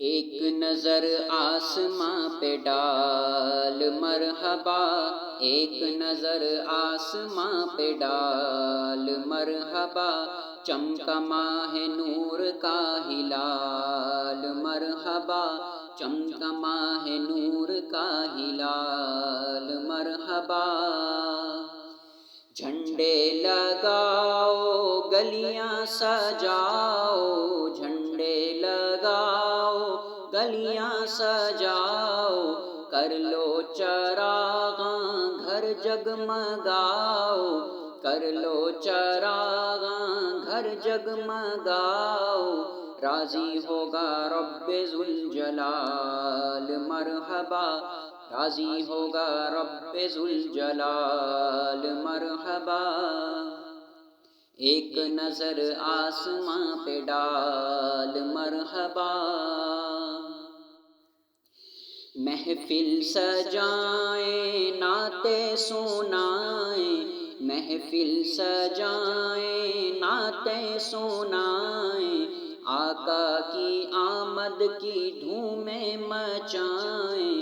ایک نظر آسماں پہ ڈال مرحبا، ایک نظر آسماں پہ ڈال مرحبا، چمکا ماہ نور کا ہلال مرحبا، چمکا ماہ نور کا ہلال مرحبا۔ جھنڈے لگاؤ گلیاں سجاؤ، جھنڈے لگاؤ گلیاں سجاؤ، کر لو چراغاں گھر جگمگاؤ، کر لو چراغاں گھر جگمگاؤ، راضی ہوگا رب ذوالجلال مرحبا، راضی ہوگا رب ذوالجلال مرحبا۔ ایک نظر آسماں پہ ڈال مرحبا، محفل سجائیں نعتیں سنائیں، محفل سجائیں نعتیں سنائیں، آقا کی آمد کی دھومیں مچائیں،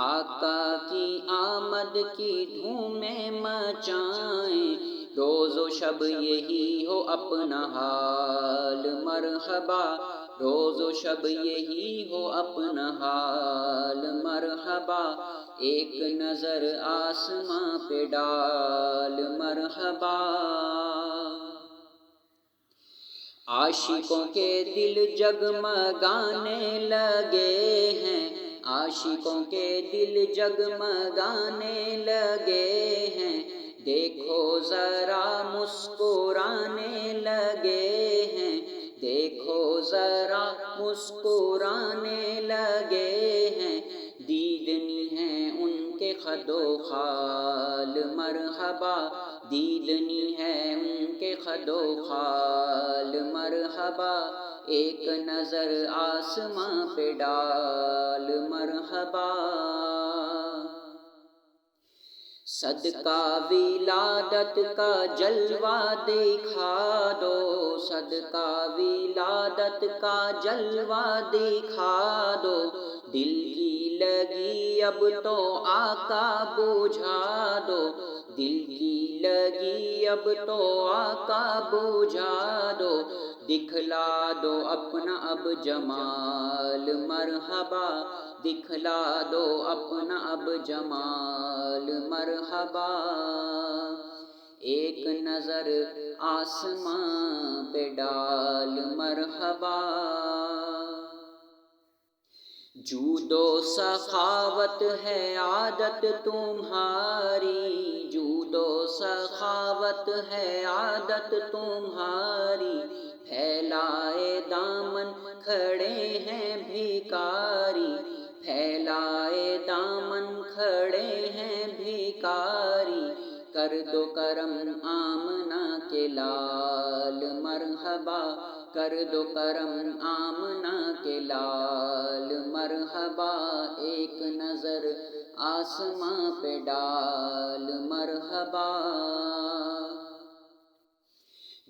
آقا کی آمد کی دھومیں مچائیں، روز و شب یہی ہو اپنا حال مرحبا، روز و شب یہی ہو اپنا حال مرحبا۔ ایک نظر آسماں پہ ڈال مرحبا، عاشقوں کے دل جگمگانے لگے ہیں، عاشقوں کے دل جگمگانے لگے ہیں، دیکھو ذرا مسکرانے لگے ہیں، دیکھو ذرا مسکرانے لگے ہیں، دیدنی ہیں ان کے خد و خال مرحبا، دیدنی ہے ان کے خد و خال مرحبا۔ ایک نظر آسماں پہ ڈال مرحبا، صدقہ ولادت کا جلوہ دکھا دو، صدقہ ولادت کا جلوہ دکھا دو، دل کی لگی اب تو آقا بجھا دو، دل کی لگی اب تو آقا بجھا دو، دکھلا دو اپنا اب جمال مرحبا، دکھلا دو اپنا اب جمال مرحبا۔ ایک نظر آسماں پہ ڈال مرحبا، جود و سخاوت ہے عادت تمہاری، جود و سخاوت ہے عادت تمہاری، پھیلائے دامن کھڑے ہیں بھکاری، پھیلائے دامن کھڑے ہیں بھکاری، کر دو کرم آمنہ کے لال مرحبا، کر دو کرم آمنہ کے لال مرحبا۔ ایک نظر آسماں پہ ڈال مرحبا،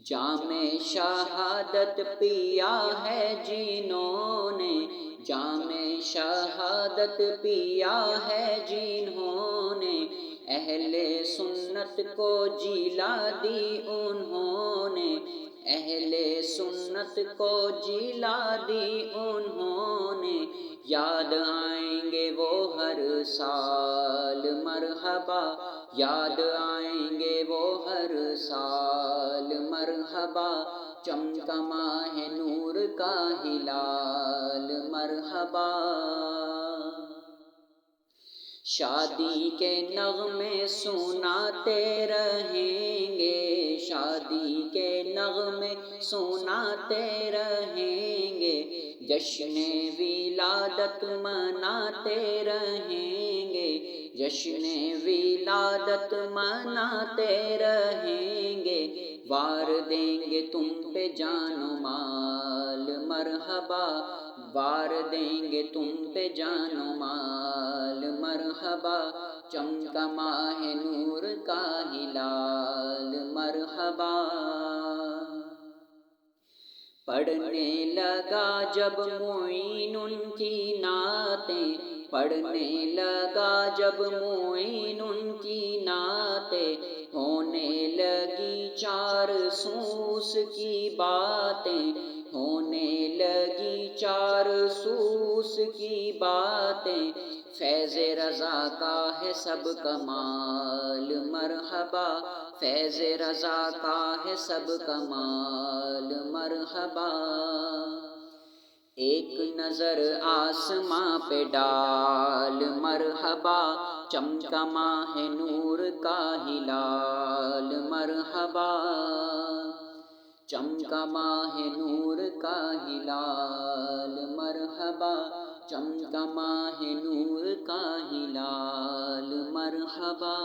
جام شہادت پیا ہے جنہوں نے، جام شہادت پیا ہے جنہوں نے، اہل سنت کو جلا دی انہوں نے، اہل سنت کو جلا دی انہوں نے، یاد آئیں گے وہ ہر سال مرحبا، یاد آئیں گے وہ ہر سال مرحبا، چمکا ماہ نور کا ہلال مرحبا۔ شادی کے نغمے سناتے رہیں گے، شادی کے نغمے سناتے رہیں گے، جشن ولادت مناتے رہیں گے، جشن ولادت مناتے رہیں گے، وار دیں گے تم پہ جان و مال مرحبا، وار دیں گے تم پہ جان و مال مرحبا، چمکا ماہ نور کا ہلال مرحبا۔ پڑھنے لگا جب معین ان کی نعتیں، پڑھنے لگا جب معین ان کی نعتیں، ہونے لگی چار سوس کی باتیں، ہونے لگی چار سوس کی باتیں، فیض رضا کا ہے سب کمال مرحبا، فیض رضا کا ہے سب کمال مرحبا۔ ایک نظر آسماں پہ ڈال مرحبا، چمکا ماہ نور کا ہلال مرحبا، چمکا ماہ نور کا ہلال مرحبا، چمکا ماہ نور کا ہلال مرحبا۔